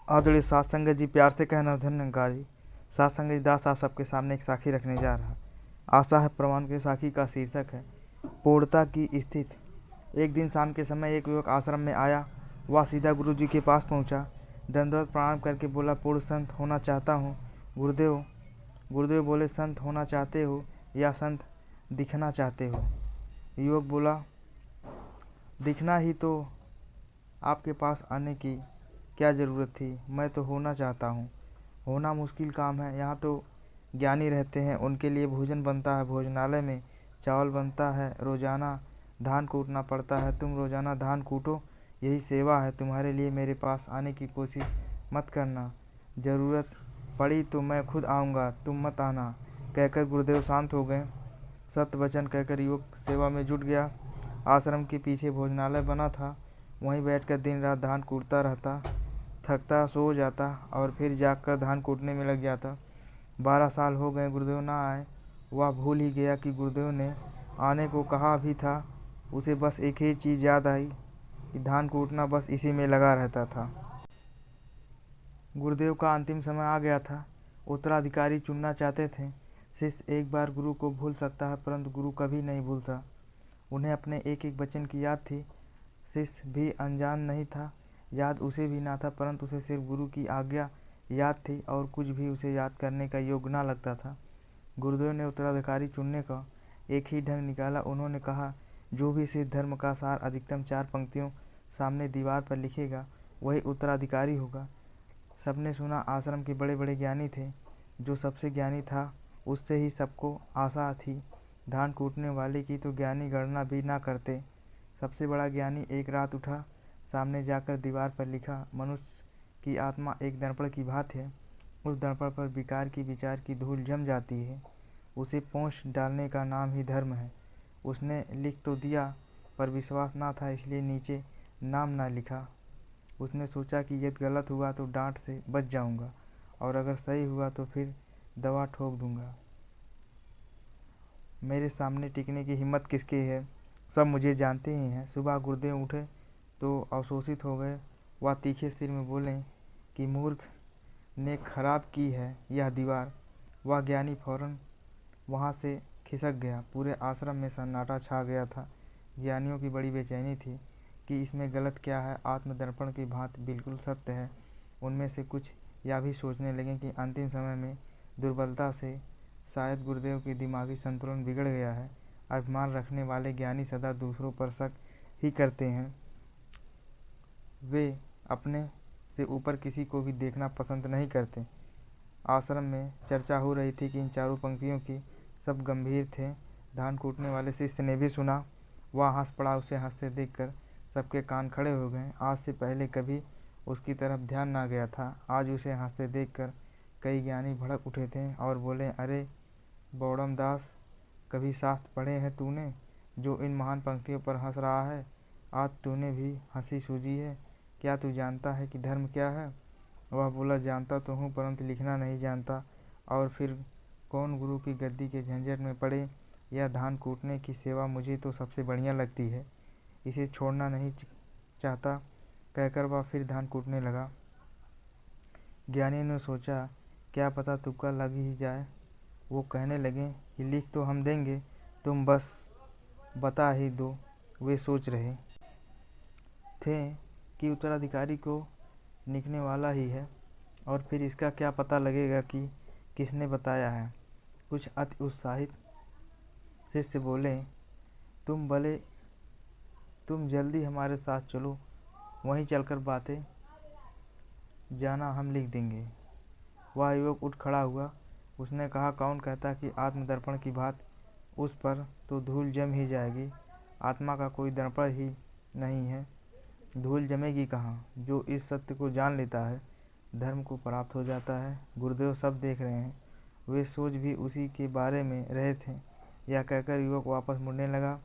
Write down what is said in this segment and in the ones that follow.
आदरणीय सात संगत जी, प्यार से कहना धन्यकारी। सात संगत जी, दास आप सबके सामने एक साखी रखने जा रहा। आशा है प्रमाण के साखी का शीर्षक है पूर्णता की स्थिति। एक दिन शाम के समय एक युवक आश्रम में आया। वह सीधा गुरु जी के पास पहुंचा। दंडवत प्रणाम करके बोला, पूर्ण संत होना चाहता हूँ गुरुदेव। गुरुदेव बोले, संत होना चाहते हो या संत दिखना चाहते हो? युवक बोला, दिखना ही तो आपके पास आने की क्या ज़रूरत थी, मैं तो होना चाहता हूँ। होना मुश्किल काम है। यहाँ तो ज्ञानी रहते हैं, उनके लिए भोजन बनता है, भोजनालय में चावल बनता है, रोज़ाना धान कूटना पड़ता है। तुम रोज़ाना धान कूटो, यही सेवा है तुम्हारे लिए। मेरे पास आने की कोशिश मत करना, ज़रूरत पड़ी तो मैं खुद आऊँगा, तुम मत आना। कहकर गुरुदेव शांत हो गए। सत्य वचन कहकर युवक सेवा में जुट गया। आश्रम के पीछे भोजनालय बना था, वहीं बैठकर दिन रात धान कूटता रहता। थकता, सो जाता और फिर जागकर धान कूटने में लग जाता। 12 साल हो गए, गुरुदेव ना आए। वह भूल ही गया कि गुरुदेव ने आने को कहा भी था। उसे बस एक ही चीज़ याद आई कि धान कूटना, बस इसी में लगा रहता था। गुरुदेव का अंतिम समय आ गया था। उत्तराधिकारी चुनना चाहते थे। शिष्य एक बार गुरु को भूल सकता है, परंतु गुरु कभी नहीं भूलता। उन्हें अपने एक एक वचन की याद थी। शिष्य भी अनजान नहीं था, याद उसे भी ना था, परंतु उसे सिर्फ गुरु की आज्ञा याद थी और कुछ भी उसे याद करने का योग्य ना लगता था। गुरुदेव ने उत्तराधिकारी चुनने का एक ही ढंग निकाला। उन्होंने कहा, जो भी सिद्ध धर्म का सार अधिकतम 4 पंक्तियों सामने दीवार पर लिखेगा, वही उत्तराधिकारी होगा। सबने सुना। आश्रम के बड़े बड़े ज्ञानी थे। जो सबसे ज्ञानी था, उससे ही सबको आशा थी। धान कूटने वाले की तो ज्ञानी गणना भी ना करते। सबसे बड़ा ज्ञानी एक रात उठा, सामने जाकर दीवार पर लिखा, मनुष्य की आत्मा एक दर्पण की भांति है। उस दर्पण पर विकार की विचार की धूल जम जाती है। उसे पोंछ डालने का नाम ही धर्म है। उसने लिख तो दिया, पर विश्वास ना था, इसलिए नीचे नाम ना लिखा। उसने सोचा कि यदि गलत हुआ तो डांट से बच जाऊंगा, और अगर सही हुआ तो फिर दवा ठोक दूंगा। मेरे सामने टिकने की हिम्मत किसकी है? सब मुझे जानते ही हैं। सुबह गुरुदेव उठे तो अवशोषित हो गए। वह तीखे सिर में बोले कि मूर्ख ने खराब की है यह दीवार। वह ज्ञानी फौरन वहाँ से खिसक गया। पूरे आश्रम में सन्नाटा छा गया था। ज्ञानियों की बड़ी बेचैनी थी कि इसमें गलत क्या है। आत्मदर्पण की भांति बिल्कुल सत्य है। उनमें से कुछ यह भी सोचने लगे कि अंतिम समय में दुर्बलता से शायद गुरुदेव की दिमागी संतुलन बिगड़ गया है। अभिमान रखने वाले ज्ञानी सदा दूसरों पर शक ही करते हैं। वे अपने से ऊपर किसी को भी देखना पसंद नहीं करते। आश्रम में चर्चा हो रही थी कि इन चारों पंक्तियों की। सब गंभीर थे। धान कूटने वाले शिष्य ने भी सुना। वह हंस पड़ा। उसे हंसते देखकर सबके कान खड़े हो गए। आज से पहले कभी उसकी तरफ ध्यान ना गया था। आज उसे हंसते देखकर कई ज्ञानी भड़क उठे थे और बोले, अरे बौड़म दास, कभी शास्त्र पढ़े हैं तूने, जो इन महान पंक्तियों पर हंस रहा है? आज तूने भी हंसी सूझी है। क्या तू जानता है कि धर्म क्या है? वह बोला, जानता तो हूँ, परंतु लिखना नहीं जानता। और फिर कौन गुरु की गद्दी के झंझट में पड़े। यह धान कूटने की सेवा मुझे तो सबसे बढ़िया लगती है, इसे छोड़ना नहीं चाहता। कहकर वह फिर धान कूटने लगा। ज्ञानी ने सोचा, क्या पता तुक्का लग ही जाए। वो कहने लगे कि लिख तो हम देंगे, तुम बस बता ही दो। वे सोच रहे थे कि उत्तराधिकारी को लिखने वाला ही है, और फिर इसका क्या पता लगेगा कि किसने बताया है। कुछ अति उत्साहित शिष्य बोले, तुम जल्दी हमारे साथ चलो, वहीं चलकर बातें जाना, हम लिख देंगे। वह युवक उठ खड़ा हुआ। उसने कहा, कौन कहता कि आत्मदर्पण की बात, उस पर तो धूल जम ही जाएगी। आत्मा का कोई दर्पण ही नहीं है, धूल जमेगी कहाँ। जो इस सत्य को जान लेता है, धर्म को प्राप्त हो जाता है। गुरुदेव सब देख रहे हैं। वे सोच भी उसी के बारे में रहे थे। यह कहकर युवक वापस मुड़ने लगा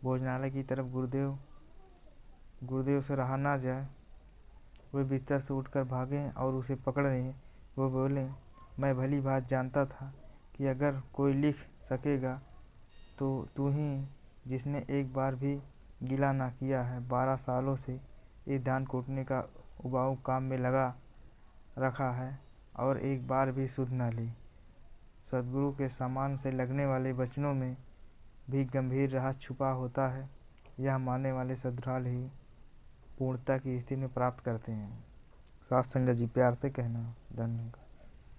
भोजनालय की तरफ। गुरुदेव से रहा ना जाए। वे बिस्तर से उठकर भागे और उसे पकड़े। वो बोले, मैं भली बात जानता था कि अगर कोई लिख सकेगा तो तू ही, जिसने एक बार भी गिला ना किया है। 12 सालों से इस धान कूटने का उबाऊ काम में लगा रखा है और एक बार भी सुध न ली। सद्गुरु के सामान से लगने वाले वचनों में भी गंभीर रहस्य छुपा होता है। यह मानने वाले सद्भाव ही पूर्णता की स्थिति में प्राप्त करते हैं। साथ संगत जी, प्यार से कहना। धन्यवाद।